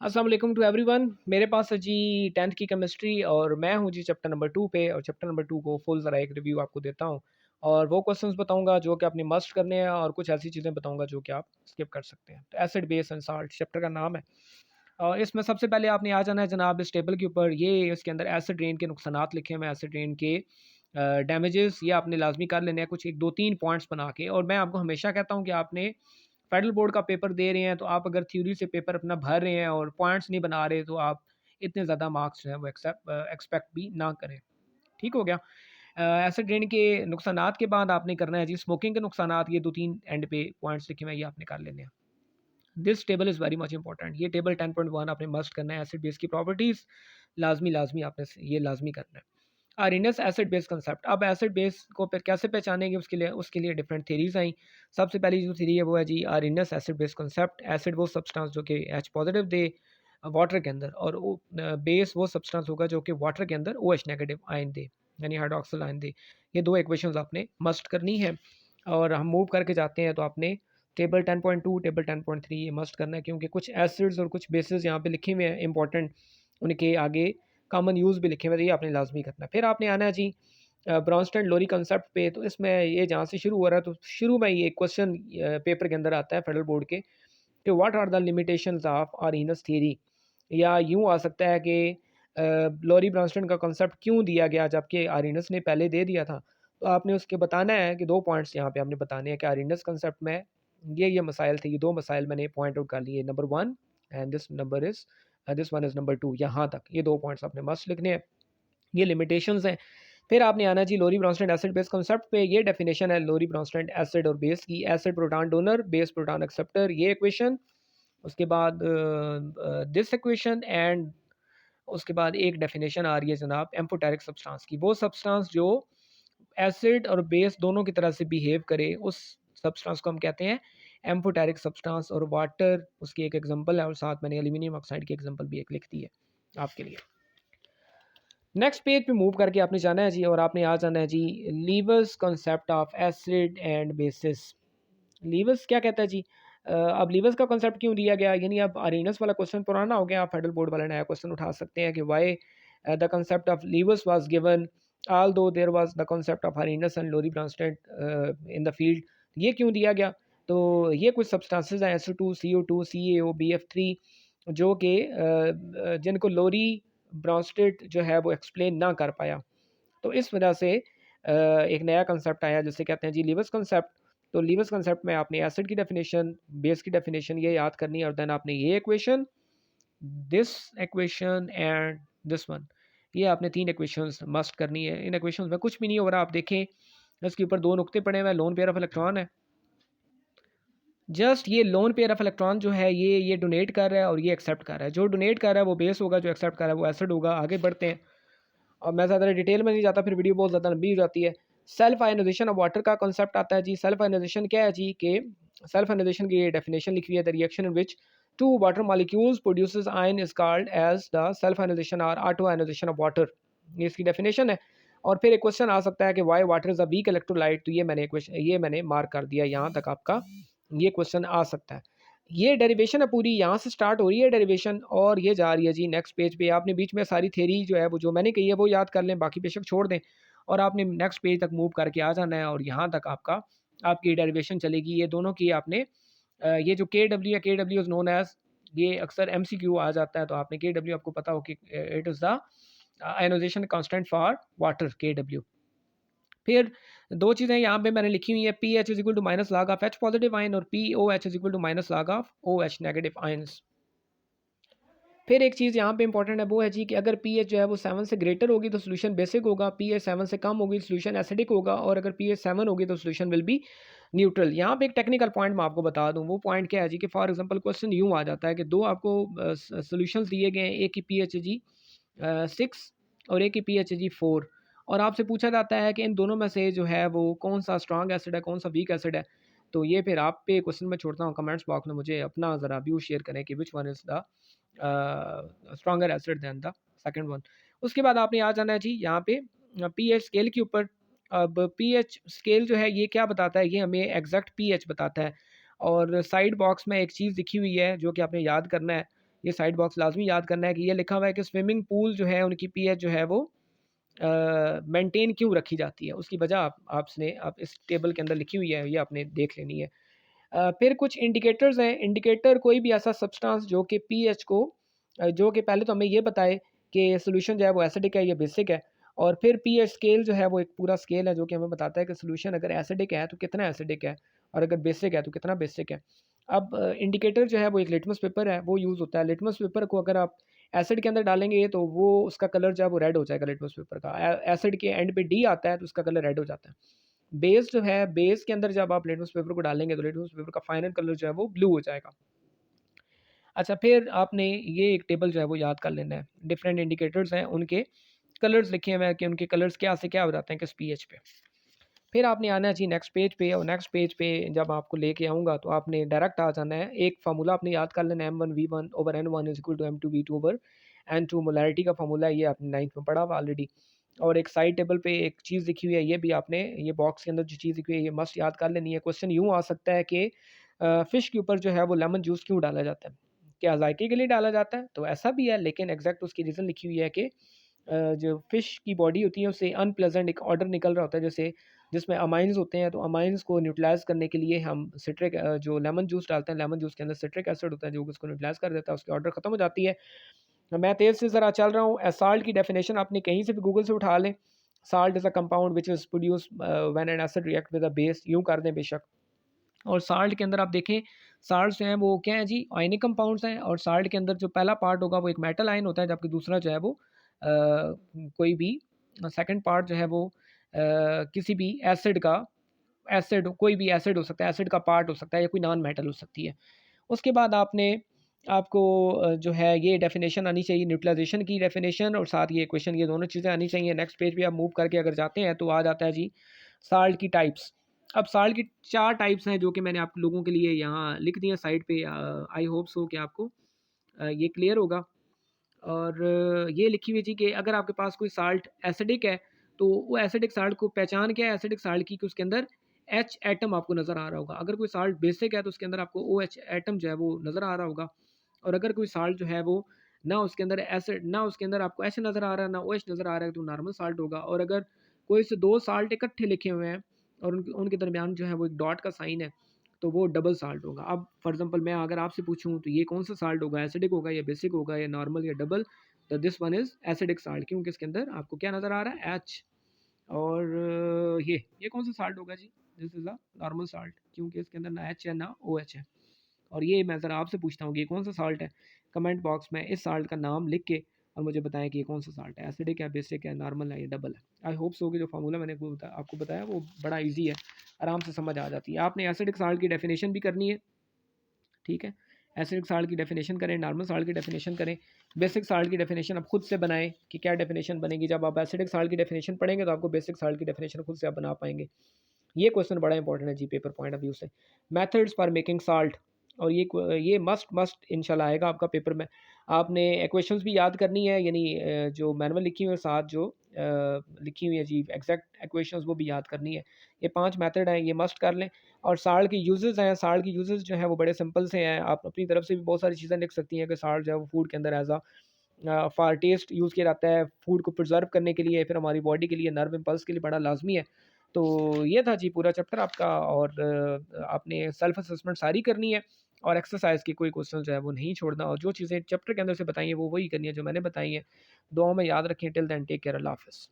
अस्सलाम वालेकुम to everyone. मेरे पास है जी 10th की केमिस्ट्री और मैं हूँ जी चैप्टर नंबर 2 पे। और चैप्टर नंबर 2 को फुल ज़रा एक रिव्यू आपको देता हूँ और वो क्वेश्चंस बताऊँगा जो कि आपने मस्ट करने हैं और कुछ ऐसी चीज़ें बताऊँगा जो कि आप स्किप कर सकते हैं। तो acid base and salt chapter का नाम है। और इसमें सबसे पहले आपने आ जाना है जनाब इस टेबल के ऊपर। ये इसके अंदर एसिड रेन के नुकसानात लिखे हुए हैं, एसिड रेन के डैमेजेस, ये आपने लाजमी कर लेने हैं कुछ एक दो तीन पॉइंट्स बना के। और मैं आपको हमेशा कहता हूँ कि आपने फेडरल बोर्ड का पेपर दे रहे हैं तो आप अगर थ्योरी से पेपर अपना भर रहे हैं और पॉइंट्स नहीं बना रहे तो आप इतने ज़्यादा मार्क्स जो है वो एक्सपेक्ट भी ना करें। ठीक हो गया। एसिड रेन के नुकसानात के बाद आपने करना है जी स्मोकिंग के नुकसानात। ये दो तीन एंड पे पॉइंट्स लिखे हुए हैं, ये आपने कर लेने हैं। This table is very much important. ये टेबल 10.1 आपने मस्ट करना है। एसिड बेस की प्रॉपर्टीज़ लाजमी लाजमी आपने ये लाजमी करना है। RNS acid base concept. अब एसिड बेस को कैसे पहचानेंगे, उसके लिए डिफरेंट थ्योरीज आई। सबसे पहली जो थ्योरी है वो है जी Arrhenius acid base concept. Acid वो सब्सटेंस जो कि एच पॉजिटिव दे वाटर के अंदर, और बेस वो सब्सटेंस होगा जो कि वाटर के अंदर ओ एच नेगेटिव आयन दे, यानी हाइड्रोक्सिल आयन दे। ये दो इक्वेशंस आपने मस्ट करनी है। और हम मूव करके जाते हैं तो आपने टेबल 10.2 टेबल 10.3 ये मस्ट करना है, क्योंकि कुछ एसिड्स और कुछ बेसिस यहाँ पे लिखे हुए हैं इंपॉर्टेंट, उनके आगे कॉमन यूज़ भी लिखे हुए हैं, ये आपने लाजमी करना है। फिर आपने आना है जी ब्रॉन्स्टन लोरी कंसेप्ट पे। तो इसमें ये जहाँ से शुरू हो रहा है तो शुरू में ये क्वेश्चन पेपर के अंदर आता है फेडरल बोर्ड के कि what are the limitations of Arrhenius theory. या यूँ आ सकता है कि लोरी ब्रॉन्स्टन का कंसेप्ट क्यों दिया गया जबकि आर्हीनियस ने पहले दे दिया था। तो आपने उसके बताना है कि दो पॉइंट्स यहाँ पे आपने बताने हैं कि आर्हीनियस कंसेप्ट में ये मसाइल थे। ये दो मसाइल मैंने पॉइंट आउट कर लिए, number 1 and this one is number 2। यहाँ तक ये दो पॉइंट्स आपने मस्ट लिखने हैं। ये लिमिटेशंस हैं। फिर आपने आना जी लोरी ब्रॉन्स्टैंड एसिड बेस कॉन्सेप्ट पे। ये डेफिनेशन है लोरी ब्रॉन्स्टैंड एसिड और बेस की। Acid proton donor, base proton acceptor, ये इक्वेशन। उसके बाद दिस इक्वेशन एंड उसके बाद एक डेफिनेशन आ रही है जनाब एम्फोटेरिक सब्सटेंस की। वो सब्सटेंस जो एसिड और बेस दोनों की तरह से बिहेव करे, उस सब्सटेंस को हम कहते हैं एम्फोटेरिक सब्सटेंस। और वाटर उसकी एक एग्जांपल है, और साथ मैंने एल्यूमिनियम ऑक्साइड की एग्जांपल भी एक लिख दी है आपके लिए। नेक्स्ट पेज पे मूव करके आपने जाना है जी, और आपने आ जाना है जी Lewis concept of acid and bases. Lewis क्या कहता है जी? अब लीवर्स का कॉन्सेप्ट क्यों दिया गया, यानी अब आर्हीनियस वाला क्वेश्चन पुराना हो गया, आप फेडरल बोर्ड वाला नया क्वेश्चन उठा सकते हैं कि why the concept of Lewis was given although there was the concept of Arrhenius and Lowry Bronsted in the field. ये क्यों दिया गया? तो ये कुछ सब्सटेंसेस हैं SO2 CO2 CaO BF3 जो कि जिनको लोरी ब्रॉन्स्टेड जो है वो एक्सप्लेन ना कर पाया। तो इस वजह से एक नया कंसेप्ट आया जिसे कहते हैं जी लीवर्स कंसेप्ट। तो लीवर्स कंसेप्ट में आपने एसिड की डेफिनेशन, बेस की डेफिनेशन ये याद करनी है, और देन आपने ये equation, this equation and this one, ये आपने तीन इक्वेशंस मस्ट करनी है। इन इक्वेशंस में कुछ भी नहीं हो रहा, आप देखें इसके ऊपर दो नुक्ते पड़े हुए हैं, लोन पेयर ऑफ इलेक्ट्रॉन है। जस्ट ये लोन पेयर ऑफ इलेक्ट्रॉन जो है ये डोनेट कर रहा है और ये एक्सेप्ट कर रहा है। जो डोनेट कर रहा है वो बेस होगा, जो एक्सेप्ट कर रहा है वो एसिड होगा। आगे बढ़ते हैं, और मैं ज़्यादा डिटेल में नहीं जाता, फिर वीडियो बहुत ज़्यादा लंबी हो जाती है। सेल्फ आयनाइजेशन ऑफ वाटर का कॉन्सेप्ट आता है जी। सेल्फ आयनाइजेशन क्या है जी? कि सेल्फ आयनाइजेशन की डेफिनेशन लिखी हुई है, the reaction in which two water molecules produces ion is called as the self ionization और ऑटो आयनाइजेशन ऑफ वाटर। ये इसकी डेफिनेशन है। और फिर एक क्वेश्चन आ सकता है कि Y water is a weak electrolyte. तो ये मैंने मार्क कर दिया, यहाँ तक आपका ये क्वेश्चन आ सकता है। ये डेरिवेशन है पूरी, यहाँ से स्टार्ट हो रही है डेरिवेशन और ये जा रही है जी नेक्स्ट पेज पे। आपने बीच में सारी थ्योरी जो है वो जो मैंने कही है वो याद कर लें, बाकी बेशक छोड़ दें, और आपने नेक्स्ट पेज तक मूव करके आ जाना है, और यहाँ तक आपकी डेरिवेशन चलेगी। ये दोनों की आपने ये जो KW है, KW इज़ नोन एज, ये अक्सर MCQ आ जाता है, तो आपने KW आपको पता हो कि it is the ionization constant for water, KW। फिर दो चीज़ें यहाँ पे मैंने लिखी हुई है, pH is equal to minus log of H positive ion और POH is equal to minus log of OH negative ions. फिर एक चीज़ यहाँ पे इंपॉर्टेंट है, वो है जी कि अगर पीएच जो है वो 7 से ग्रेटर होगी तो सोल्यूशन बेसिक होगा, पीएच 7 से कम होगी सोल्यूशन एसिडिक होगा, और अगर पीएच 7 होगी तो सोल्यूशन विल बी न्यूट्रल। यहाँ पे एक टेक्निकल पॉइंट मैं आपको बता दूँ, वो पॉइंट क्या है जी कि फॉर एग्जांपल क्वेश्चन यूँ आ जाता है कि दो आपको सोल्यूशंस दिए गए हैं, एक की पीएच है जी 6 और एक की पीएच है जी 4, और आपसे पूछा जाता है कि इन दोनों में से जो है वो कौन सा स्ट्रॉन्ग एसिड है, कौन सा वीक एसिड है। तो ये फिर आप पे क्वेश्चन में छोड़ता हूँ, कमेंट्स बॉक्स में मुझे अपना ज़रा व्यू शेयर करें कि which one is the stronger acid than the second one. उसके बाद आपने आ जाना है जी यहाँ पे पीएच स्केल के ऊपर। अब पीएच स्केल जो है ये क्या बताता है? ये हमें एग्जैक्ट पीएच बताता है। और साइड बॉक्स में एक चीज़ लिखी हुई है जो कि आपने याद करना है ये साइड बॉक्स लाज़मी याद करना है कि ये लिखा हुआ है कि स्विमिंग पूल जो है उनकी पीएच जो है वो मेंटेन क्यों रखी जाती है, उसकी वजह आप इस टेबल के अंदर लिखी हुई है, ये आपने देख लेनी है। फिर कुछ इंडिकेटर्स हैं, इंडिकेटर कोई भी ऐसा सब्सटेंस जो कि पीएच को जो कि पहले तो हमें ये बताए कि सॉल्यूशन जो है वो एसिडिक है या बेसिक है, और फिर पीएच स्केल जो है वो एक पूरा स्केल है जो कि हमें बताता है कि सॉल्यूशन अगर एसिडिक है तो कितना एसिडिक है, और अगर बेसिक है तो कितना बेसिक है। अब इंडिकेटर जो है वो एक लिटमस पेपर है, वो यूज़ होता है। लिटमस पेपर को अगर आप एसिड के अंदर डालेंगे तो वो उसका कलर जो है वो रेड हो जाएगा लिटमस पेपर का। एसिड के एंड पे डी आता है तो उसका कलर रेड हो जाता है। बेस जो है, बेस के अंदर जब आप लिटमस पेपर को डालेंगे तो लिटमस पेपर का फाइनल कलर जो है वो ब्लू हो जाएगा। अच्छा, फिर आपने ये एक टेबल जो है वो याद कर लेना है। डिफरेंट इंडिकेटर्स हैं, उनके कलर्स लिखे हुए हैं कि उनके कलर्स क्या से क्या हो जाते हैं किस पीएच पे। फिर आपने आना है जी नेक्स्ट पेज पे, और नेक्स्ट पेज पे जब आपको लेके आऊँगा तो आपने डायरेक्ट आ जाना है। एक फ़ॉर्मूला आपने याद कर लेना है, M1V1/N1 = M2V2/N2 मोलैरिटी का फ़ॉर्मूला है, ये आपने 9th में पढ़ा हुआ ऑलरेडी। और एक साइड टेबल पे एक चीज़ लिखी हुई है, ये भी आपने ये बॉक्स के अंदर जो चीज़ लिखी हुई है ये मस्ट याद कर लेनी है। क्वेश्चन यूँ आ सकता है कि फ़िश के ऊपर जो है वो लेमन जूस क्यों डाला जाता है? क्या ज़ायके के लिए डाला जाता है? तो ऐसा भी है, लेकिन एग्ज़ैक्ट उसकी रीज़न लिखी हुई है कि जो फ़िश की बॉडी होती है उससे अनप्लेज़ेंट एक ऑर्डर निकल रहा होता है, जैसे जिसमें अमाइन्स होते हैं, तो अमाइन्स को न्यूट्रलाइज़ करने के लिए हम जो लेमन जूस डालते हैं, लेमन जूस के अंदर सिट्रिक एसिड होता है जो कि उसको न्यूट्रलाइज़ कर देता है, उसकी ऑर्डर ख़त्म हो जाती है। मैं तेज़ से ज़रा चल रहा हूँ। साल्ट की डेफ़िनेशन आपने कहीं से भी गूगल से उठा लें। Salt is a compound which is produced when an acid react with a base, यूँ कर दें बेशक। और साल्ट के अंदर आप देखें, साल्ट जो हैं वो क्या है जी, आयनिक कंपाउंड्स हैं, और साल्ट के अंदर जो पहला पार्ट होगा वो एक मेटल आयन होता है, जबकि दूसरा जो है वो कोई भी सेकंड पार्ट जो है वो किसी भी एसिड का एसिड कोई भी एसिड हो सकता है, एसिड का पार्ट हो सकता है या कोई नॉन मेटल हो सकती है। उसके बाद आपको जो है ये डेफ़िनेशन आनी चाहिए, न्यूट्रलाइज़ेशन की डेफ़िनेशन, और साथ ये इक्वेशन, ये दोनों चीज़ें आनी चाहिए। नेक्स्ट पेज पे आप मूव करके अगर जाते हैं तो आ जाता है जी साल्ट की टाइप्स। अब साल्ट की 4 टाइप्स हैं जो कि मैंने आप लोगों के लिए यहाँ लिख दी हैं साइड पे। आई होप सो कि आपको ये क्लियर होगा। और ये लिखी हुई थी कि अगर आपके पास कोई साल्ट एसिडिक है, तो वो एसिडिक साल्ट को पहचान क्या है एसिडिक साल्ट की, कि उसके अंदर H एटम आपको नज़र आ रहा होगा। अगर कोई साल्ट बेसिक है तो उसके अंदर आपको OH एटम जो है वो नज़र आ रहा होगा। और अगर कोई साल्ट जो है वो ना उसके अंदर एसिड, ना उसके अंदर आपको H नज़र आ रहा है, ना OH नज़र आ रहा है, तो नॉर्मल साल्ट होगा। और अगर कोई से 2 साल्ट इकट्ठे लिखे हुए हैं और उनके उनके दरमियान जो है वो एक डॉट का साइन है, तो वो डबल साल्ट होगा। अब फॉर एग्ज़ाम्पल मैं अगर आपसे पूछूँ तो ये कौन सा साल्ट होगा, एसिडिक होगा या बेसिक होगा या नॉर्मल या डबल? तो this one is acidic salt, क्योंकि इसके अंदर आपको क्या नज़र आ रहा है, एच। और ये कौन सा साल्ट होगा जी? This is a normal salt, क्योंकि इसके अंदर ना एच है ना ओ एच है। और ये मैं ज़रा आपसे पूछता हूँ कि ये कौन सा साल्ट है? कमेंट बॉक्स में इस साल्ट का नाम लिख के और मुझे बताएं कि ये कौन सा साल्ट है, एसिडिक है, बेसिक है, नॉर्मल है या डबल है। आई होप सो कि जो फार्मूला मैंने आपको बताया वो बड़ा ईजी है, आराम से समझ आ जाती है। आपने एसिडिक साल्ट की डेफिनेशन भी करनी है, ठीक है? एसिडिक साल्ट की डेफिनेशन करें, नॉर्मल साल्ट की डेफिनेशन करें, बेसिक साल्ट की डेफिनेशन आप खुद से बनाएं कि क्या डेफिनेशन बनेगी। जब आप एसिडिक साल्ट की डेफिनेशन पढ़ेंगे तो आपको बेसिक साल्ट की डेफिनेशन खुद से आप बना पाएंगे। ये क्वेश्चन बड़ा इंपॉर्टेंट है जी पेपर पॉइंट ऑफ व्यू से। मेथड्स फॉर मेकिंग साल्ट, और ये मस्ट मस्ट इंशाल्लाह आएगा आपका पेपर में। आपने इक्वेशंस भी याद करनी है, यानी जो मैनुअल लिखी हुई है साथ जो लिखी हुई है जी एग्जैक्ट इक्वेशंस वो भी याद करनी है। ये 5 मेथड हैं, ये मस्ट कर लें। और साल्ट की यूजेस हैं, साल्ट की यूजेस जो है वो बड़े सिंपल से हैं। आप अपनी तरफ से भी बहुत सारी चीज़ें लिख सकती हैं कि साल्ट जो है वो फूड के अंदर एज फॉर टेस्ट यूज़ किया जाता है, फूड को प्रिजर्व करने के लिए, फिर हमारी बॉडी के लिए, नर्व इम्पल्स के लिए बड़ा लाजमी है। तो ये था जी पूरा चैप्टर आपका। और आपने सेल्फ असेसमेंट सारी करनी है, और एक्सरसाइज की कोई क्वेश्चन जो है वो नहीं छोड़ना, और जो चीज़ें चैप्टर के अंदर से बताई हैं वो वही करनी है जो मैंने बताई हैं। दुआओं में याद रखें। टिल देन टेक केयर, अल्लाह हाफ़िज़।